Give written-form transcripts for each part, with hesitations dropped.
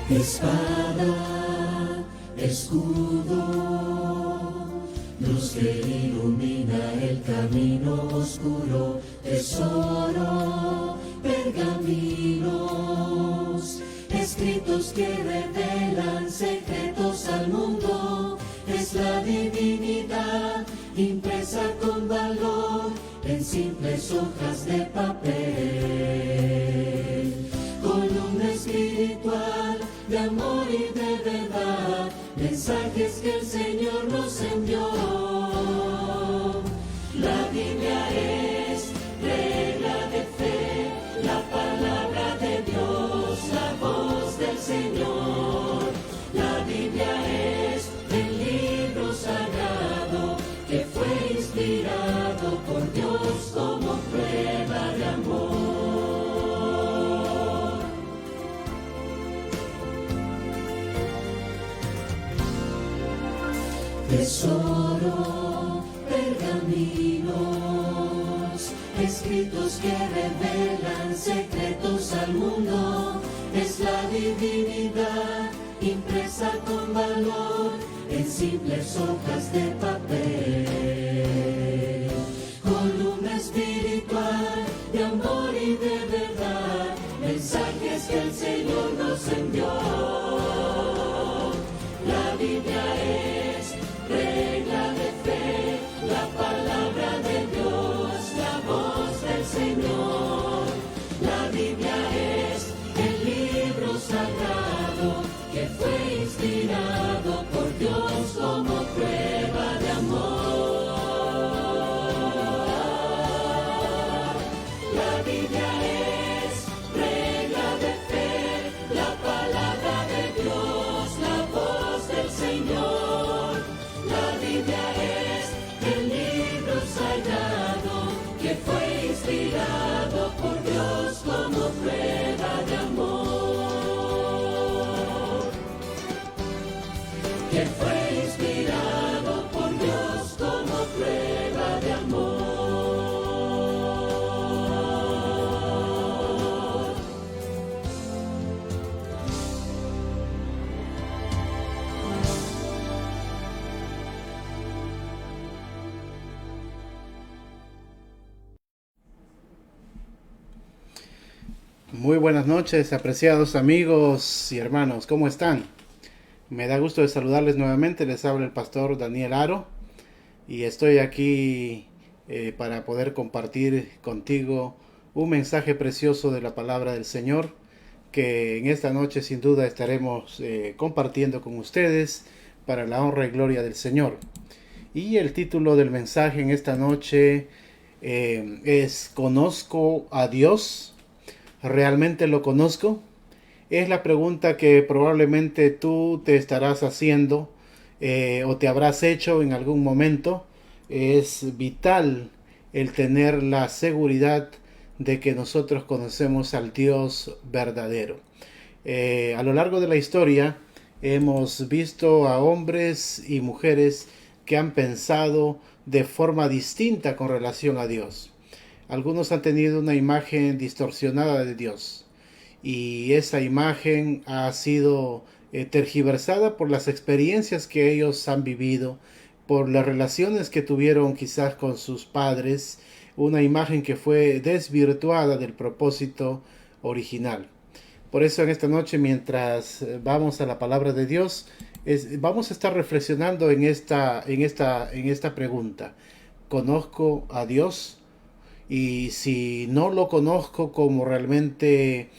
Espada, escudo, luz que ilumina el camino oscuro, tesoro, pergaminos, escritos que revelan secretos al mundo. Es la divinidad impresa con valor en simples hojas de papel. Columna espiritual de amor y de verdad, mensajes que el Señor nos envió. La Biblia es regla de fe, la palabra de Dios, la voz del Señor. La Biblia es el libro sagrado que fue inspirado por Dios como prueba de amor. Tesoro, pergaminos, escritos que revelan secretos al mundo. Es la divinidad impresa con valor en simples hojas de papel. Columna espiritual de amor y de verdad, mensajes que el Señor nos envió. La Biblia es regla de fe, la palabra de Dios, la voz del Señor. La Biblia es el libro sagrado que fue inspirado por Dios como prueba de amor. La Biblia es regla de fe, la palabra de Dios, la voz del Señor. La Biblia es el libro sagrado que fue inspirado por Dios como prueba de amor. Que fue inspirado por Dios como prueba de amor. Muy buenas noches, apreciados amigos y hermanos, ¿cómo están? Me da gusto de saludarles nuevamente, les habla el pastor Daniel Aro y estoy aquí para poder compartir contigo un mensaje precioso de la palabra del Señor que en esta noche sin duda estaremos compartiendo con ustedes para la honra y gloria del Señor. Y el título del mensaje en esta noche es ¿Conozco a Dios? ¿Realmente lo conozco? Es la pregunta que probablemente tú te estarás haciendo o te habrás hecho en algún momento. Es vital el tener la seguridad de que nosotros conocemos al Dios verdadero. A lo largo de la historia hemos visto a hombres y mujeres que han pensado de forma distinta con relación a Dios. Algunos han tenido una imagen distorsionada de Dios y esa imagen ha sido tergiversada por las experiencias que ellos han vivido, por las relaciones que tuvieron quizás con sus padres, una imagen que fue desvirtuada del propósito original. Por eso en esta noche, mientras vamos a la palabra de Dios, vamos a estar reflexionando en esta pregunta. ¿Conozco a Dios? Y si no lo conozco como realmente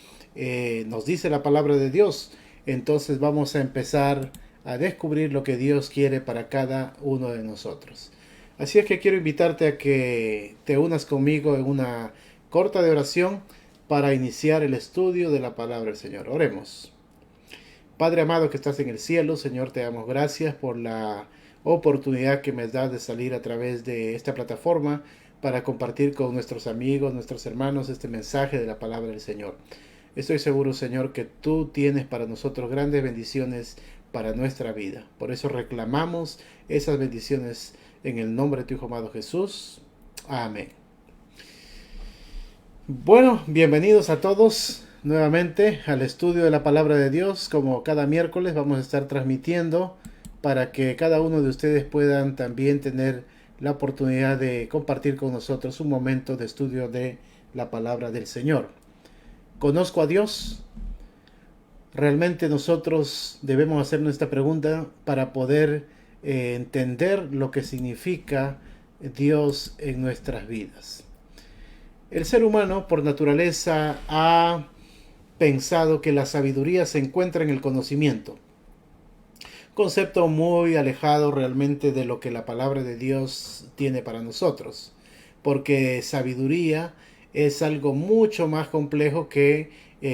nos dice la palabra de Dios, entonces vamos a empezar a descubrir lo que Dios quiere para cada uno de nosotros. Así es que quiero invitarte a que te unas conmigo en una corta de oración para iniciar el estudio de la palabra del Señor. Oremos. Padre amado que estás en el cielo, Señor, te damos gracias por la oportunidad que me das de salir a través de esta plataforma para compartir con nuestros amigos, nuestros hermanos, este mensaje de la palabra del Señor. Estoy seguro, Señor, que tú tienes para nosotros grandes bendiciones para nuestra vida. Por eso reclamamos esas bendiciones en el nombre de tu Hijo amado Jesús. Amén. Bueno, bienvenidos a todos. nuevamente al estudio de la palabra de Dios. Como cada miércoles vamos a estar transmitiendo para que cada uno de ustedes puedan también tener la oportunidad de compartir con nosotros un momento de estudio de la palabra del Señor. ¿Conozco a Dios? Realmente nosotros debemos hacernos esta pregunta para poder entender lo que significa Dios en nuestras vidas. El ser humano por naturaleza ha pensado que la sabiduría se encuentra en el conocimiento. Concepto muy alejado realmente de lo que la palabra de Dios tiene para nosotros. Porque sabiduría es algo mucho más complejo que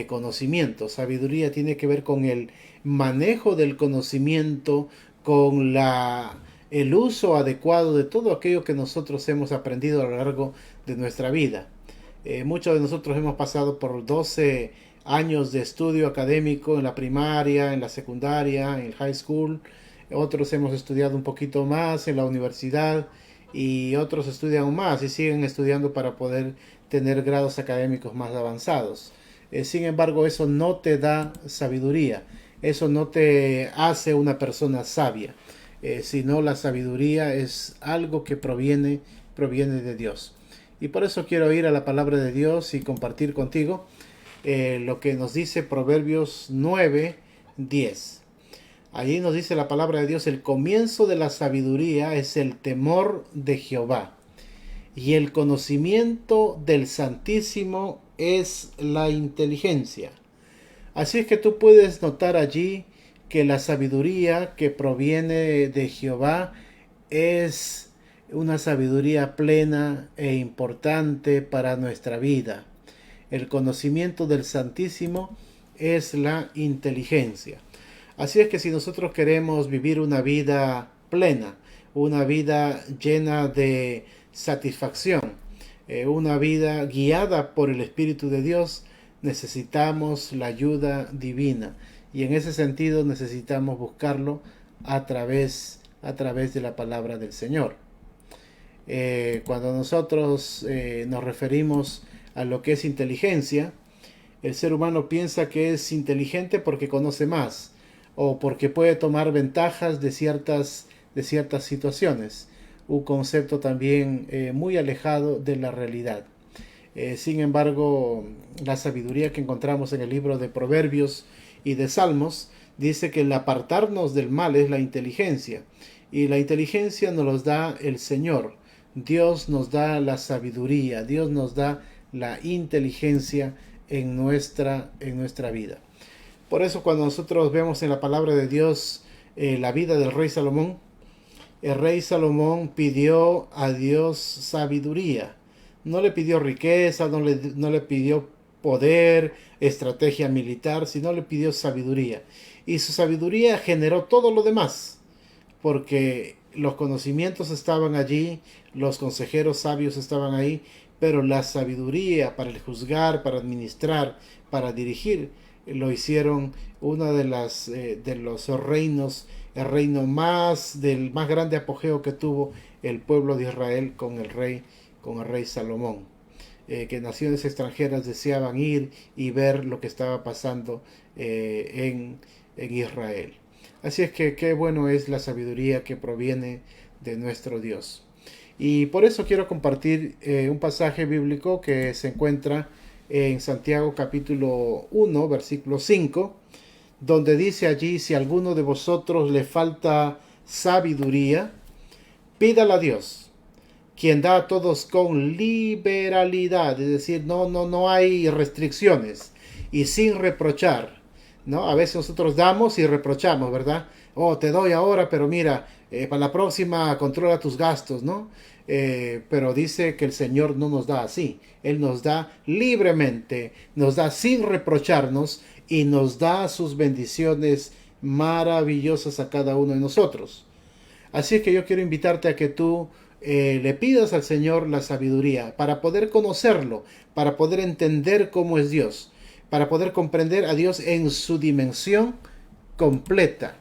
conocimiento. Sabiduría tiene que ver con el manejo del conocimiento, con el uso adecuado de todo aquello que nosotros hemos aprendido a lo largo de nuestra vida. Muchos de nosotros hemos pasado por 12 años de estudio académico en la primaria, en la secundaria, en el high school. Otros hemos estudiado un poquito más en la universidad y otros estudian más y siguen estudiando para poder tener grados académicos más avanzados. Sin embargo, eso no te da sabiduría. Eso no te hace una persona sabia. Sino la sabiduría es algo que proviene de Dios. Y por eso quiero ir a la palabra de Dios y compartir contigo lo que nos dice Proverbios 9:10. Allí nos dice la palabra de Dios: el comienzo de la sabiduría es el temor de Jehová, y el conocimiento del Santísimo es la inteligencia. Así es que tú puedes notar allí que la sabiduría que proviene de Jehová es una sabiduría plena e importante para nuestra vida. El conocimiento del Santísimo es la inteligencia. Así es que si nosotros queremos vivir una vida plena, una vida llena de satisfacción, una vida guiada por el Espíritu de Dios, necesitamos la ayuda divina. Y en ese sentido necesitamos buscarlo a través de la palabra del Señor. Cuando nosotros nos referimos a lo que es inteligencia, el ser humano piensa que es inteligente porque conoce más o porque puede tomar ventajas de ciertas situaciones. Un concepto también muy alejado de la realidad. Sin embargo, la sabiduría que encontramos en el libro de Proverbios y de Salmos dice que el apartarnos del mal es la inteligencia, y la inteligencia nos los da el Señor. Dios nos da la sabiduría, Dios nos da la inteligencia en nuestra vida. Por eso cuando nosotros vemos en la palabra de Dios la vida del rey Salomón, el rey Salomón pidió a Dios sabiduría. No le pidió riqueza, no le pidió poder, estrategia militar, sino le pidió sabiduría. Y su sabiduría generó todo lo demás, porque los conocimientos estaban allí, los consejeros sabios estaban ahí, pero la sabiduría para el juzgar, para administrar, para dirigir, lo hicieron uno de los reinos, el reino del más grande apogeo que tuvo el pueblo de Israel con el rey Salomón. Que naciones extranjeras deseaban ir y ver lo que estaba pasando en Israel. Así es que qué bueno es la sabiduría que proviene de nuestro Dios. Y por eso quiero compartir un pasaje bíblico que se encuentra en Santiago capítulo 1, versículo 5, donde dice allí: si a alguno de vosotros le falta sabiduría, pídala a Dios, quien da a todos con liberalidad, es decir, no hay restricciones, y sin reprochar, ¿no? A veces nosotros damos y reprochamos, ¿verdad? Oh, te doy ahora, pero mira, para la próxima controla tus gastos, ¿no? Pero dice que el Señor no nos da así. Él nos da libremente, nos da sin reprocharnos y nos da sus bendiciones maravillosas a cada uno de nosotros. Así es que yo quiero invitarte a que tú le pidas al Señor la sabiduría para poder conocerlo, para poder entender cómo es Dios, para poder comprender a Dios en su dimensión completa.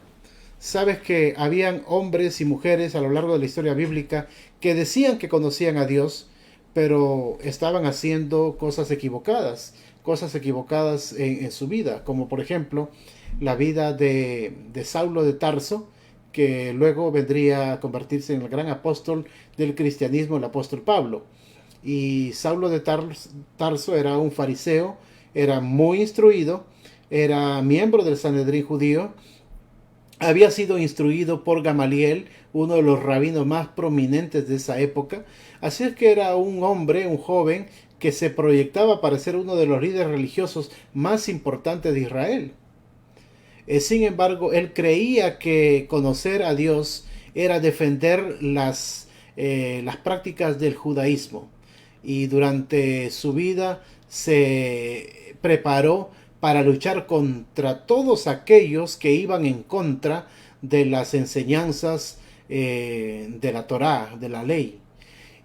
Sabes que habían hombres y mujeres a lo largo de la historia bíblica que decían que conocían a Dios, pero estaban haciendo cosas equivocadas en su vida, como por ejemplo la vida de Saulo de Tarso, que luego vendría a convertirse en el gran apóstol del cristianismo, el apóstol Pablo. Y Saulo de Tarso era un fariseo, era muy instruido, era miembro del Sanedrín judío, había sido instruido por Gamaliel, uno de los rabinos más prominentes de esa época, así es que era un hombre, un joven, que se proyectaba para ser uno de los líderes religiosos más importantes de Israel. Sin embargo, él creía que conocer a Dios era defender las prácticas del judaísmo. Y durante su vida se preparó para luchar contra todos aquellos que iban en contra de las enseñanzas de la Torá, de la ley.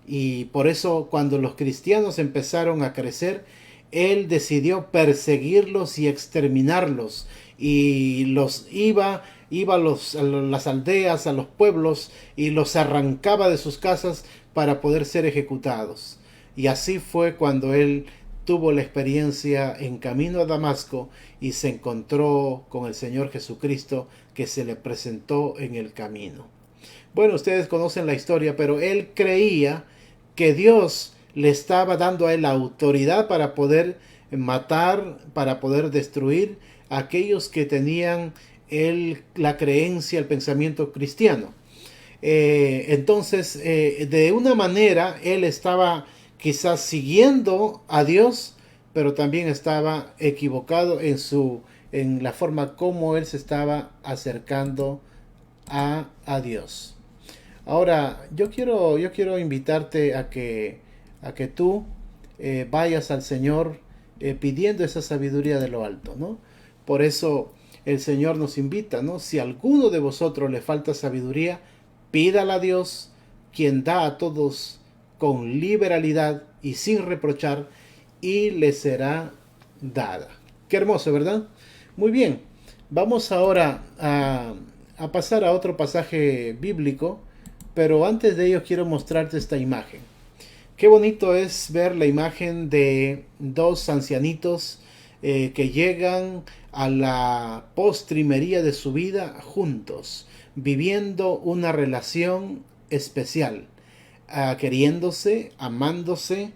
Y por eso cuando los cristianos empezaron a crecer, él decidió perseguirlos y exterminarlos. Y iba a las aldeas, a los pueblos, y los arrancaba de sus casas para poder ser ejecutados. Y así fue cuando él tuvo la experiencia en camino a Damasco y se encontró con el Señor Jesucristo, que se le presentó en el camino. Bueno, ustedes conocen la historia, pero él creía que Dios le estaba dando a él la autoridad para poder matar, para poder destruir a aquellos que tenían la creencia, el pensamiento cristiano. Entonces, de una manera, él estaba quizás siguiendo a Dios, pero también estaba equivocado en la forma como él se estaba acercando a Dios. Ahora, yo quiero invitarte a que tú vayas al Señor pidiendo esa sabiduría de lo alto, ¿no? Por eso el Señor nos invita, ¿no? Si a alguno de vosotros le falta sabiduría, pídala a Dios, quien da a todos con liberalidad y sin reprochar, y le será dada. Qué hermoso, ¿verdad? Muy bien, vamos ahora a pasar a otro pasaje bíblico, pero antes de ello quiero mostrarte esta imagen. Qué bonito es ver la imagen de dos ancianitos que llegan a la postrimería de su vida juntos, viviendo una relación especial, queriéndose, amándose,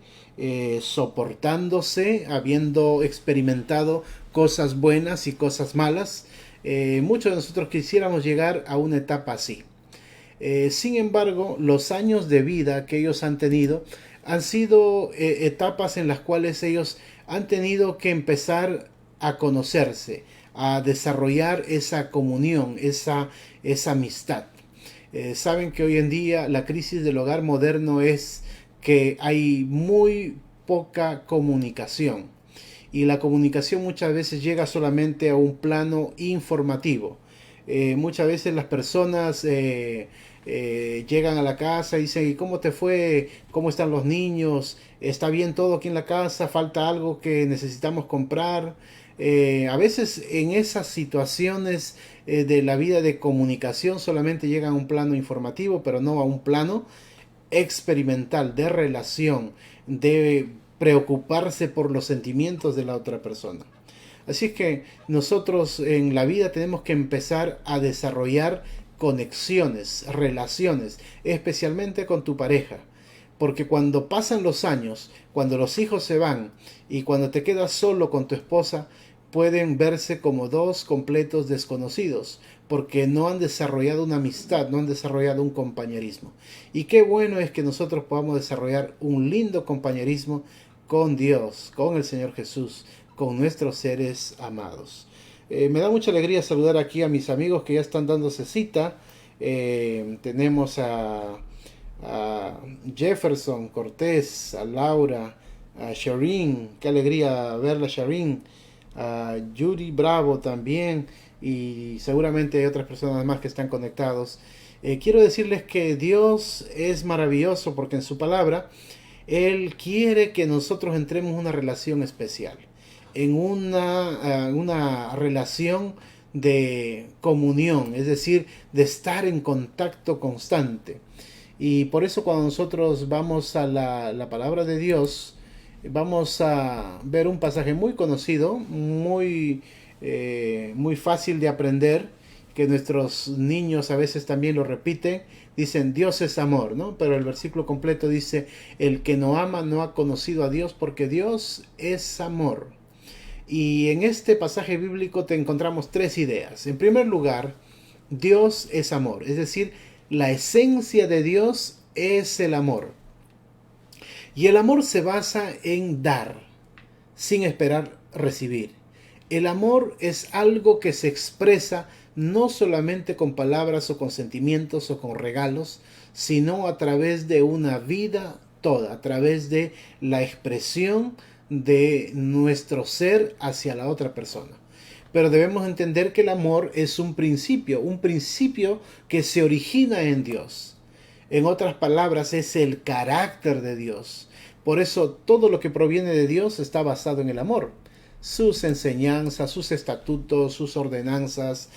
soportándose, habiendo experimentado cosas buenas y cosas malas. Muchos de nosotros quisiéramos llegar a una etapa así. Sin embargo, los años de vida que ellos han tenido han sido etapas en las cuales ellos han tenido que empezar a conocerse, a desarrollar esa comunión, esa amistad. Saben que hoy en día la crisis del hogar moderno es que hay muy poca comunicación, y la comunicación muchas veces llega solamente a un plano informativo. Muchas veces las personas llegan a la casa y dicen: ¿y cómo te fue? ¿Cómo están los niños? ¿Está bien todo aquí en la casa? ¿Falta algo que necesitamos comprar? A veces en esas situaciones de la vida de comunicación solamente llegan a un plano informativo, pero no a un plano experimental, de relación, de preocuparse por los sentimientos de la otra persona. Así es que nosotros en la vida tenemos que empezar a desarrollar conexiones, relaciones, especialmente con tu pareja. Porque cuando pasan los años, cuando los hijos se van y cuando te quedas solo con tu esposa, pueden verse como dos completos desconocidos, porque no han desarrollado una amistad, no han desarrollado un compañerismo. Y qué bueno es que nosotros podamos desarrollar un lindo compañerismo con Dios, con el Señor Jesús, con nuestros seres amados. Me da mucha alegría saludar aquí a mis amigos que ya están dándose cita. Tenemos a Jefferson Cortés, a Laura, a Shireen, qué alegría verla, Shireen, a Judy Bravo también, y seguramente hay otras personas más que están conectados. Quiero decirles que Dios es maravilloso, porque en su palabra Él quiere que nosotros entremos en una relación especial, en una relación de comunión, es decir, de estar en contacto constante. Y por eso cuando nosotros vamos a la palabra de Dios, vamos a ver un pasaje muy conocido, muy fácil de aprender, que nuestros niños a veces también lo repiten. Dicen Dios es amor, ¿no? Pero el versículo completo dice, el que no ama no ha conocido a Dios, porque Dios es amor. Y en este pasaje bíblico te encontramos tres ideas. En primer lugar, Dios es amor, es decir, la esencia de Dios es el amor. Y el amor se basa en dar, sin esperar recibir. El amor es algo que se expresa no solamente con palabras o con sentimientos o con regalos, sino a través de una vida toda, a través de la expresión de nuestro ser hacia la otra persona. Pero debemos entender que el amor es un principio que se origina en Dios. En otras palabras, es el carácter de Dios. Por eso todo lo que proviene de Dios está basado en el amor. Sus enseñanzas, sus estatutos, sus ordenanzas,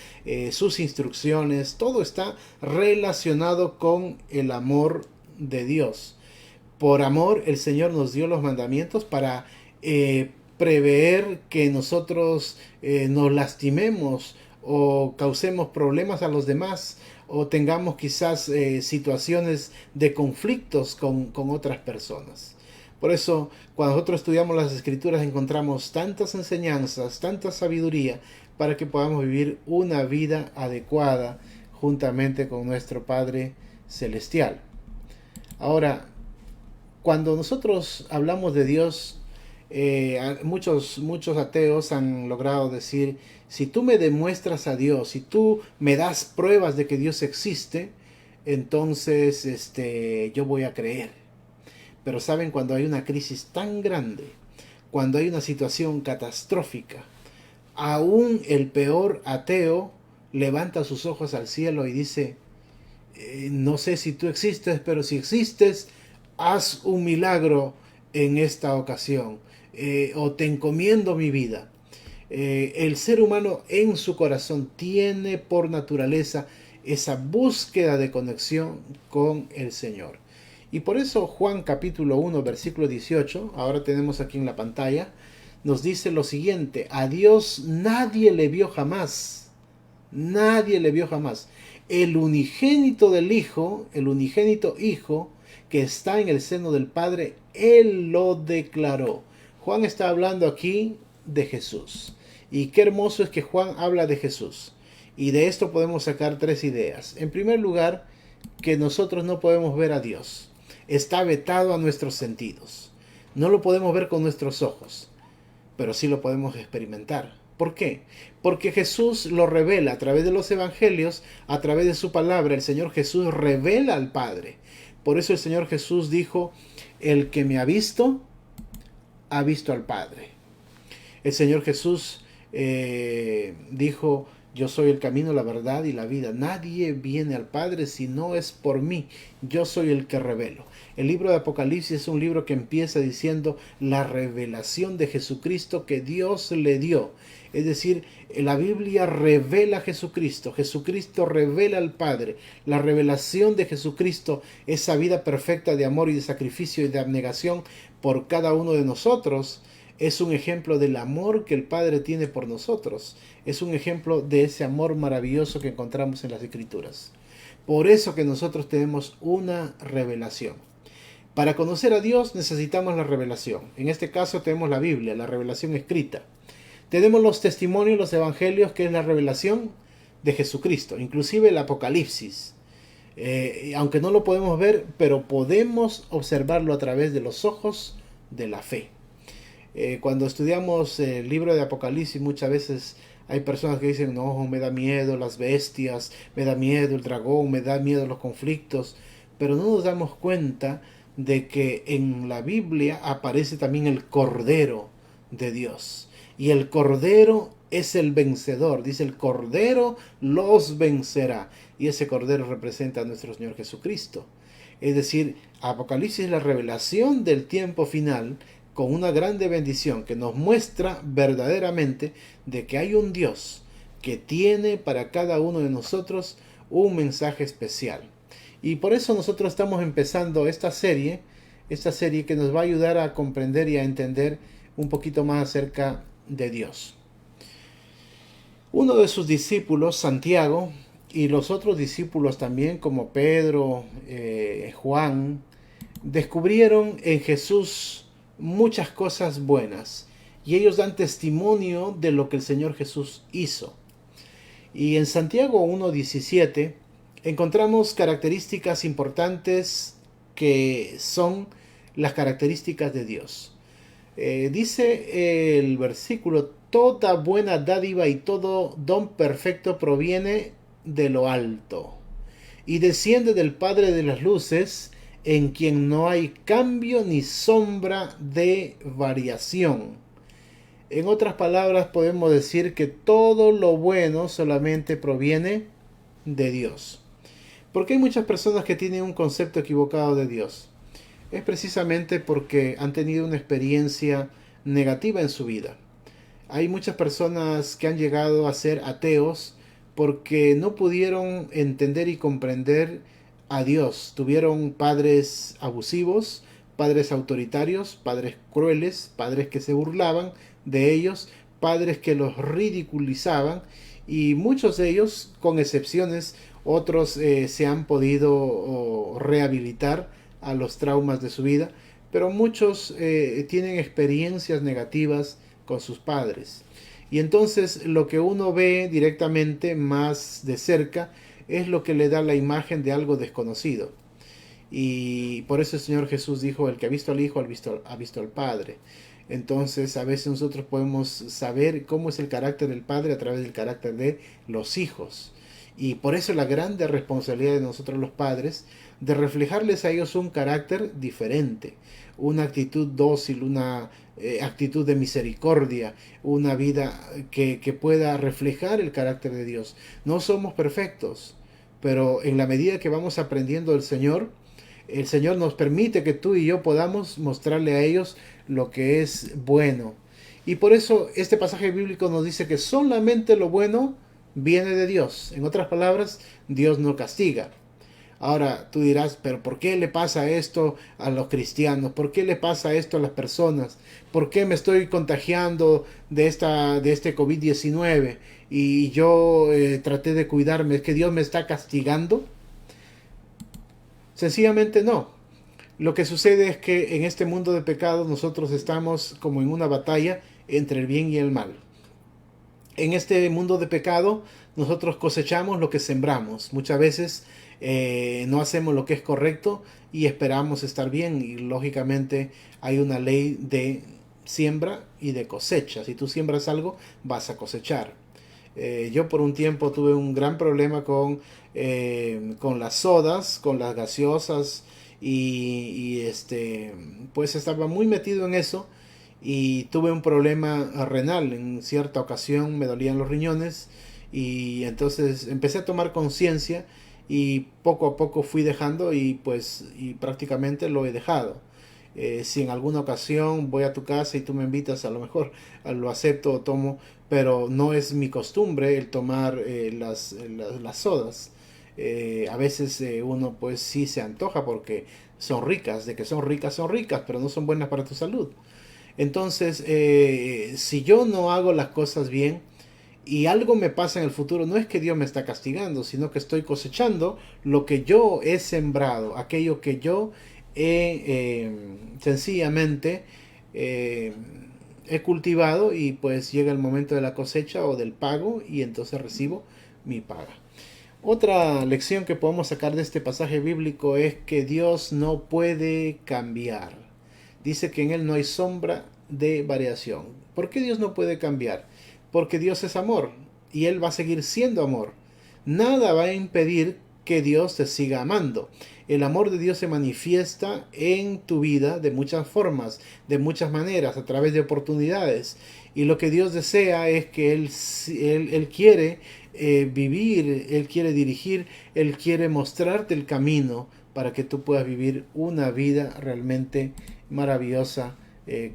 sus instrucciones, todo está relacionado con el amor de Dios. Por amor el Señor nos dio los mandamientos para prever que nosotros nos lastimemos o causemos problemas a los demás o tengamos quizás situaciones de conflictos con otras personas. Por eso, cuando nosotros estudiamos las Escrituras encontramos tantas enseñanzas, tanta sabiduría para que podamos vivir una vida adecuada juntamente con nuestro Padre Celestial. Ahora, cuando nosotros hablamos de Dios, muchos ateos han logrado decir, si tú me demuestras a Dios, si tú me das pruebas de que Dios existe, entonces yo voy a creer. Pero saben, cuando hay una crisis tan grande, cuando hay una situación catastrófica, aún el peor ateo levanta sus ojos al cielo y dice, no sé si tú existes, pero si existes, haz un milagro en esta ocasión, o te encomiendo mi vida. El ser humano en su corazón tiene por naturaleza esa búsqueda de conexión con el Señor. Y por eso Juan capítulo 1 versículo 18, ahora tenemos aquí en la pantalla, nos dice lo siguiente: a Dios nadie le vio jamás, nadie le vio jamás. El unigénito del Hijo, el unigénito Hijo que está en el seno del Padre, Él lo declaró. Juan está hablando aquí de Jesús. Y qué hermoso es que Juan habla de Jesús. Y de esto podemos sacar tres ideas. En primer lugar, que nosotros no podemos ver a Dios. Está vetado a nuestros sentidos. No lo podemos ver con nuestros ojos, pero sí lo podemos experimentar. ¿Por qué? Porque Jesús lo revela a través de los evangelios, a través de su palabra. El Señor Jesús revela al Padre. Por eso el Señor Jesús dijo, el que me ha visto al Padre. El Señor Jesús dijo, yo soy el camino, la verdad y la vida. Nadie viene al Padre si no es por mí. Yo soy el que revelo. El libro de Apocalipsis es un libro que empieza diciendo la revelación de Jesucristo que Dios le dio. Es decir, la Biblia revela a Jesucristo. Jesucristo revela al Padre. La revelación de Jesucristo, esa vida perfecta de amor y de sacrificio y de abnegación por cada uno de nosotros, es un ejemplo del amor que el Padre tiene por nosotros. Es un ejemplo de ese amor maravilloso que encontramos en las Escrituras. Por eso que nosotros tenemos una revelación. Para conocer a Dios necesitamos la revelación. En este caso tenemos la Biblia, la revelación escrita. Tenemos los testimonios, los evangelios, que es la revelación de Jesucristo. Inclusive el Apocalipsis. Aunque no lo podemos ver, pero podemos observarlo a través de los ojos de la fe. Cuando estudiamos el libro de Apocalipsis, muchas veces hay personas que dicen, no, me da miedo las bestias, me da miedo el dragón, me da miedo los conflictos, pero no nos damos cuenta de que en la Biblia aparece también el Cordero de Dios. Y el Cordero es el vencedor. Dice, el Cordero los vencerá. Y ese Cordero representa a nuestro Señor Jesucristo. Es decir, Apocalipsis es la revelación del tiempo final, con una grande bendición que nos muestra verdaderamente de que hay un Dios que tiene para cada uno de nosotros un mensaje especial. Y por eso nosotros estamos empezando esta serie que nos va a ayudar a comprender y a entender un poquito más acerca de Dios. Uno de sus discípulos, Santiago, y los otros discípulos también, como Pedro, Juan, descubrieron en Jesús muchas cosas buenas. Y ellos dan testimonio de lo que el Señor Jesús hizo. Y en Santiago 1:17 encontramos características importantes que son las características de Dios. Dice el versículo: toda buena dádiva y todo don perfecto proviene de lo alto y desciende del Padre de las luces, en quien no hay cambio ni sombra de variación. En otras palabras, podemos decir que todo lo bueno solamente proviene de Dios. ¿Por qué hay muchas personas que tienen un concepto equivocado de Dios? Es precisamente porque han tenido una experiencia negativa en su vida. Hay muchas personas que han llegado a ser ateos porque no pudieron entender y comprender a Dios. Tuvieron padres abusivos, padres autoritarios, padres crueles, padres que se burlaban de ellos, padres que los ridiculizaban, y muchos de ellos, con excepciones, otros se han podido rehabilitar a los traumas de su vida, pero muchos tienen experiencias negativas con sus padres. Y entonces lo que uno ve directamente más de cerca es lo que le da la imagen de algo desconocido. Y por eso el Señor Jesús dijo: el que ha visto al Hijo ha visto al Padre. Entonces a veces nosotros podemos saber cómo es el carácter del Padre a través del carácter de los hijos. Y por eso la grande responsabilidad de nosotros los padres, de reflejarles a ellos un carácter diferente, una actitud dócil, una actitud de misericordia, una vida que pueda reflejar el carácter de Dios. No somos perfectos, pero en la medida que vamos aprendiendo del Señor, el Señor nos permite que tú y yo podamos mostrarle a ellos lo que es bueno. Y por eso este pasaje bíblico nos dice que solamente lo bueno viene de Dios. En otras palabras, Dios no castiga. Ahora tú dirás: pero ¿por qué le pasa esto a los cristianos? ¿Por qué le pasa esto a las personas? ¿Por qué me estoy contagiando de este COVID-19 y yo traté de cuidarme? ¿Es que Dios me está castigando? Sencillamente no. Lo que sucede es que en este mundo de pecado nosotros estamos como en una batalla entre el bien y el mal. En este mundo de pecado nosotros cosechamos lo que sembramos. Muchas veces no hacemos lo que es correcto y esperamos estar bien, y lógicamente hay una ley de siembra y de cosecha. Si tú siembras algo, vas a cosechar. Yo por un tiempo tuve un gran problema con las sodas, con las gaseosas, pues estaba muy metido en eso, y tuve un problema renal. En cierta ocasión me dolían los riñones, y entonces empecé a tomar conciencia, y poco a poco fui dejando, y prácticamente lo he dejado. Si en alguna ocasión voy a tu casa y tú me invitas, a lo mejor lo acepto o tomo, pero no es mi costumbre el tomar las sodas. A veces uno pues sí se antoja porque son ricas, de que son ricas, pero no son buenas para tu salud. Entonces, si yo no hago las cosas bien y algo me pasa en el futuro, no es que Dios me está castigando, sino que estoy cosechando lo que yo he sembrado, aquello que yo he sencillamente he cultivado, y pues llega el momento de la cosecha o del pago, y entonces recibo mi paga. Otra lección que podemos sacar de este pasaje bíblico es que Dios no puede cambiar. Dice que en Él no hay sombra de variación. ¿Por qué Dios no puede cambiar? Porque Dios es amor y Él va a seguir siendo amor. Nada va a impedir que Dios te siga amando. El amor de Dios se manifiesta en tu vida de muchas formas, de muchas maneras, a través de oportunidades. Y lo que Dios desea es que Él quiere vivir, Él quiere dirigir, Él quiere mostrarte el camino para que tú puedas vivir una vida realmente maravillosa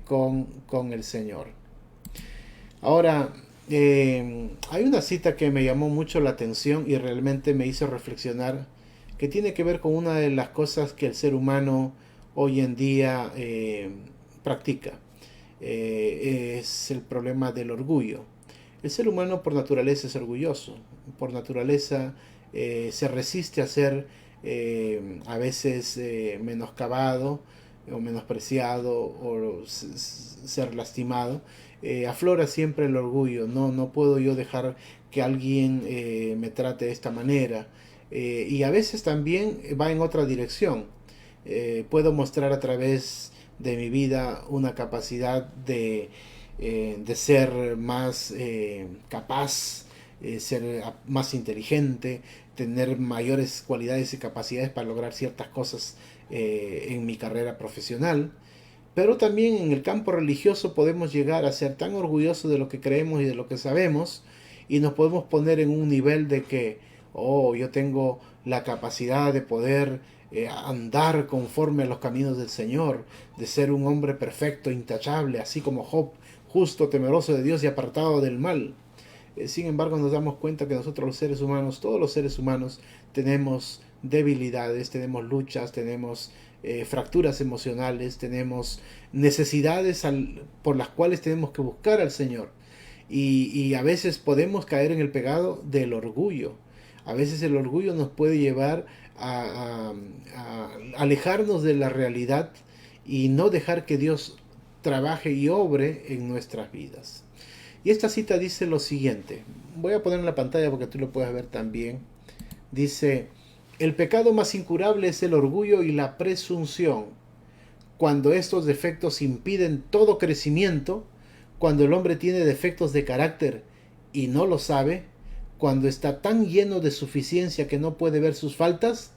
con el Señor. Ahora, hay una cita que me llamó mucho la atención y realmente me hizo reflexionar que tiene que ver con una de las cosas que el ser humano hoy en día practica. Es el problema del orgullo. El ser humano por naturaleza es orgulloso, por naturaleza se resiste a ser a veces menoscabado o menospreciado o ser lastimado. Aflora siempre el orgullo. No puedo yo dejar que alguien me trate de esta manera. Y a veces también va en otra dirección. Puedo mostrar a través de mi vida una capacidad de ser más capaz, ser más inteligente, tener mayores cualidades y capacidades para lograr ciertas cosas en mi carrera profesional. Pero también en el campo religioso podemos llegar a ser tan orgullosos de lo que creemos y de lo que sabemos, y nos podemos poner en un nivel de que, oh, yo tengo la capacidad de poder andar conforme a los caminos del Señor, de ser un hombre perfecto, intachable, así como Job, justo, temeroso de Dios y apartado del mal. Sin embargo, nos damos cuenta que nosotros los seres humanos, todos los seres humanos, tenemos debilidades, tenemos luchas, tenemos fracturas emocionales, tenemos necesidades por las cuales tenemos que buscar al Señor. Y a veces podemos caer en el pecado del orgullo. A veces el orgullo nos puede llevar a alejarnos de la realidad y no dejar que Dios trabaje y obre en nuestras vidas. Y esta cita dice lo siguiente. Voy a poner en la pantalla porque tú lo puedes ver también. Dice: el pecado más incurable es el orgullo y la presunción. Cuando estos defectos impiden todo crecimiento, cuando el hombre tiene defectos de carácter y no lo sabe, cuando está tan lleno de suficiencia que no puede ver sus faltas,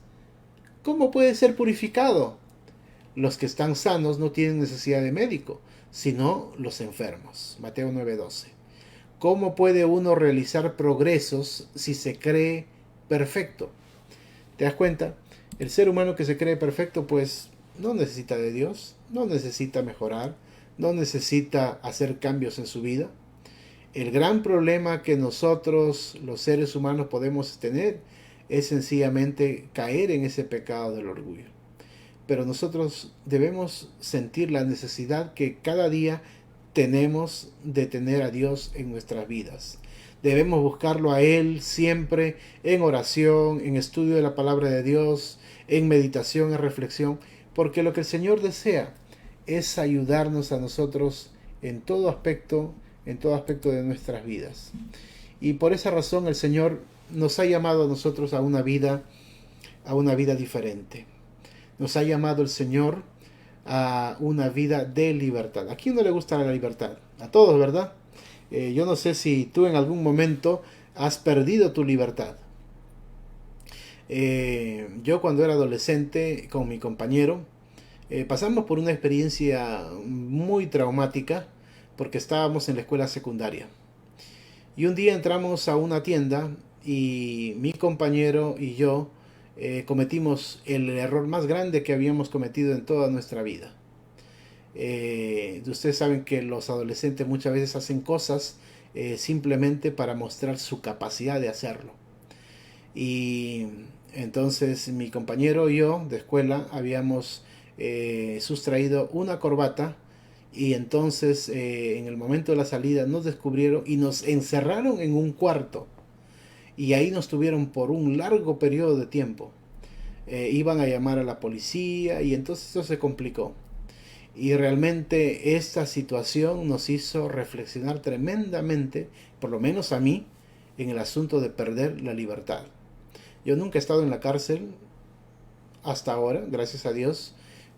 ¿cómo puede ser purificado? Los que están sanos no tienen necesidad de médico, sino los enfermos. Mateo 9:12. ¿Cómo puede uno realizar progresos si se cree perfecto? ¿Te das cuenta? El ser humano que se cree perfecto, pues no necesita de Dios, no necesita mejorar, no necesita hacer cambios en su vida. El gran problema que nosotros, los seres humanos, podemos tener es sencillamente caer en ese pecado del orgullo. Pero nosotros debemos sentir la necesidad que cada día tenemos de tener a Dios en nuestras vidas. Debemos buscarlo a Él siempre en oración, en estudio de la palabra de Dios, en meditación, en reflexión, porque lo que el Señor desea es ayudarnos a nosotros en todo aspecto de nuestras vidas. Y por esa razón el Señor nos ha llamado a nosotros a una vida diferente. Nos ha llamado el Señor a una vida de libertad. ¿A quién no le gusta la libertad? A todos, ¿verdad? Yo no sé si tú en algún momento has perdido tu libertad. Yo cuando era adolescente con mi compañero pasamos por una experiencia muy traumática porque estábamos en la escuela secundaria. Y un día entramos a una tienda y mi compañero y yo cometimos el error más grande que habíamos cometido en toda nuestra vida. Ustedes saben que los adolescentes muchas veces hacen cosas simplemente para mostrar su capacidad de hacerlo. Y entonces mi compañero y yo de escuela habíamos sustraído una corbata y entonces en el momento de la salida nos descubrieron y nos encerraron en un cuarto. Y ahí nos tuvieron por un largo periodo de tiempo. Iban a llamar a la policía y entonces eso se complicó. Y realmente esta situación nos hizo reflexionar tremendamente, por lo menos a mí, en el asunto de perder la libertad. Yo nunca he estado en la cárcel hasta ahora, gracias a Dios,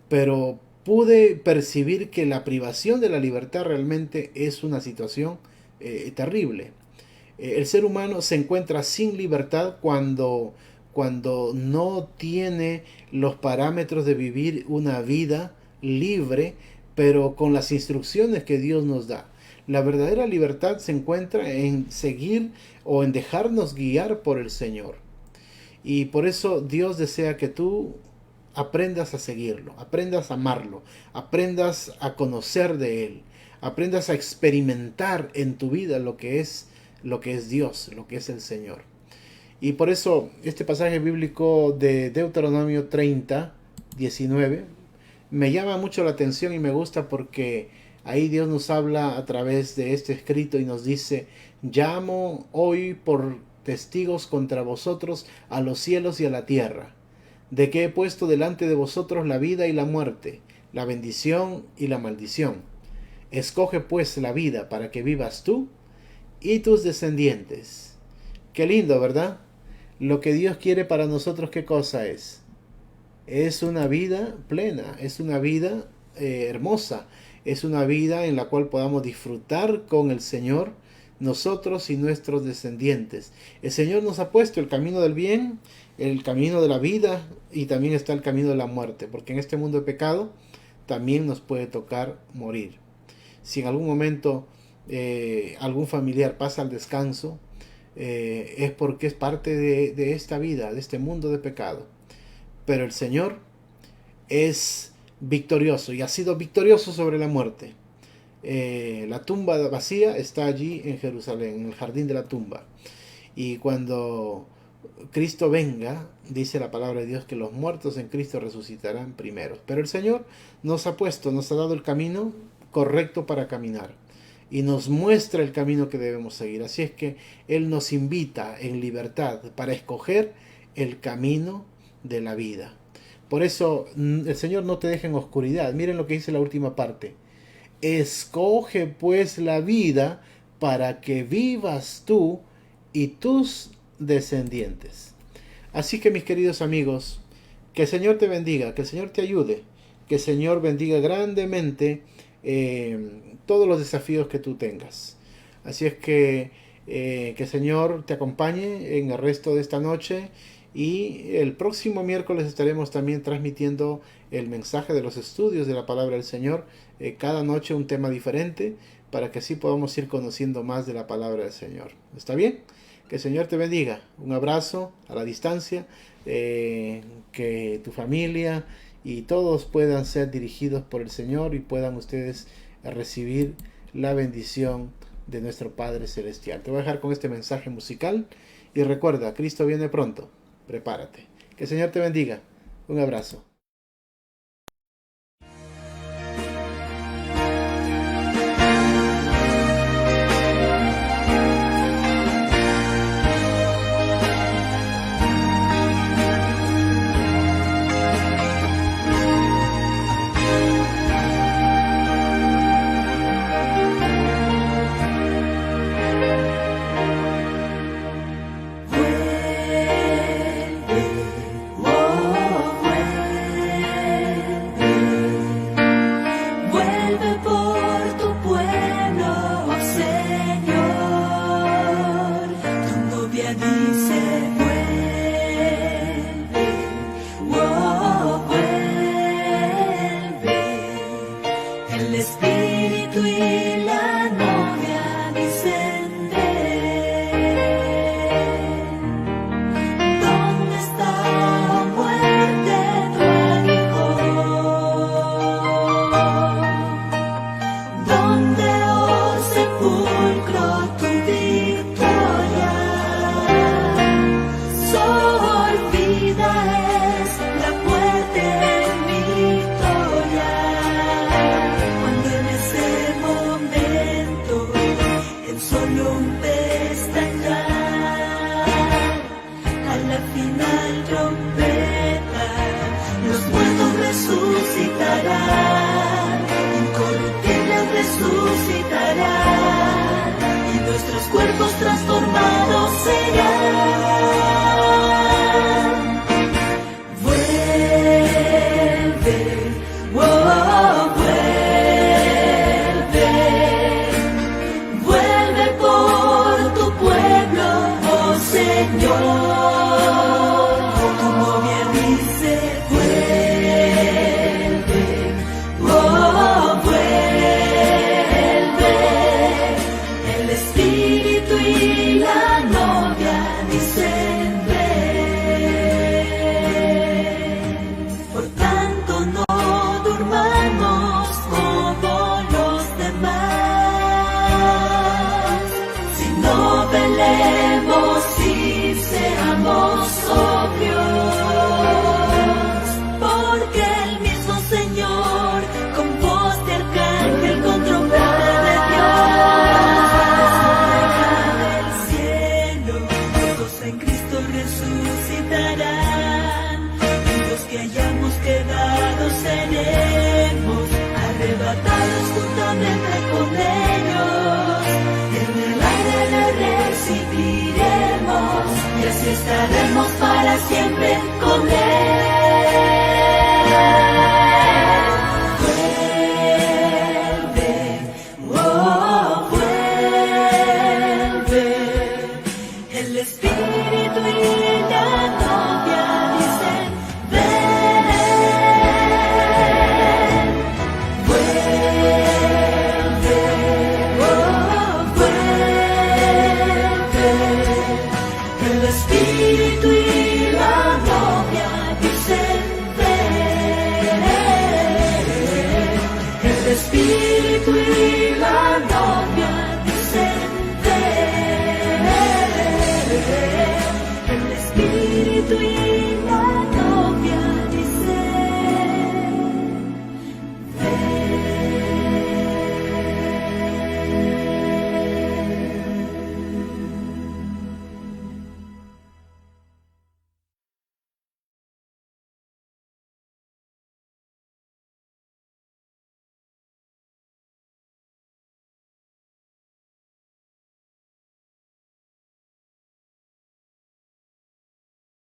pero pude percibir que la privación de la libertad realmente es una situación terrible. El ser humano se encuentra sin libertad cuando no tiene los parámetros de vivir una vida libre, pero con las instrucciones que Dios nos da. La verdadera libertad se encuentra en seguir o en dejarnos guiar por el Señor. Y por eso Dios desea que tú aprendas a seguirlo, aprendas a amarlo, aprendas a conocer de Él, aprendas a experimentar en tu vida lo que es Dios, lo que es el Señor. Y por eso este pasaje bíblico de Deuteronomio 30, 19, me llama mucho la atención y me gusta porque ahí Dios nos habla a través de este escrito y nos dice: llamo hoy por testigos contra vosotros a los cielos y a la tierra, de que he puesto delante de vosotros la vida y la muerte, la bendición y la maldición. Escoge pues la vida para que vivas tú y tus descendientes. Qué lindo, ¿verdad? Lo que Dios quiere para nosotros, ¿qué cosa es? Es una vida plena, es una vida hermosa, es una vida en la cual podamos disfrutar con el Señor, nosotros y nuestros descendientes. El Señor nos ha puesto el camino del bien, el camino de la vida, y también está el camino de la muerte, porque en este mundo de pecado también nos puede tocar morir. Si en algún momento algún familiar pasa al descanso, es porque es parte de esta vida, de este mundo de pecado. Pero el Señor es victorioso y ha sido victorioso sobre la muerte. La tumba vacía está allí en Jerusalén, en el jardín de la tumba. Y cuando Cristo venga, dice la palabra de Dios que los muertos en Cristo resucitarán primero. Pero el Señor nos ha dado el camino correcto para caminar y nos muestra el camino que debemos seguir. Así es que Él nos invita en libertad para escoger el camino de la vida. Por eso el Señor no te deja en oscuridad. Miren lo que dice la última parte: escoge pues la vida para que vivas tú y tus descendientes. Así que, mis queridos amigos, que el Señor te bendiga, que el Señor te ayude, que el Señor bendiga grandemente todos los desafíos que tú tengas. Así es que el Señor te acompañe en el resto de esta noche, y el próximo miércoles estaremos también transmitiendo el mensaje de los estudios de la palabra del Señor, cada noche un tema diferente, para que así podamos ir conociendo más de la palabra del Señor. ¿Está bien? Que el Señor te bendiga. Un abrazo a la distancia, que tu familia y todos puedan ser dirigidos por el Señor y puedan ustedes recibir la bendición de nuestro Padre Celestial. Te voy a dejar con este mensaje musical y recuerda, Cristo viene pronto. Prepárate. Que el Señor te bendiga. Un abrazo. Cuerpos transformados serán. Vuelve, oh, vuelve, vuelve por tu pueblo, oh Señor. Como bien dice, vuelve, oh, vuelve. El Espíritu y la novia dicen ven. Por tanto no durmamos como los demás, sino velemos y seamos estaremos para siempre.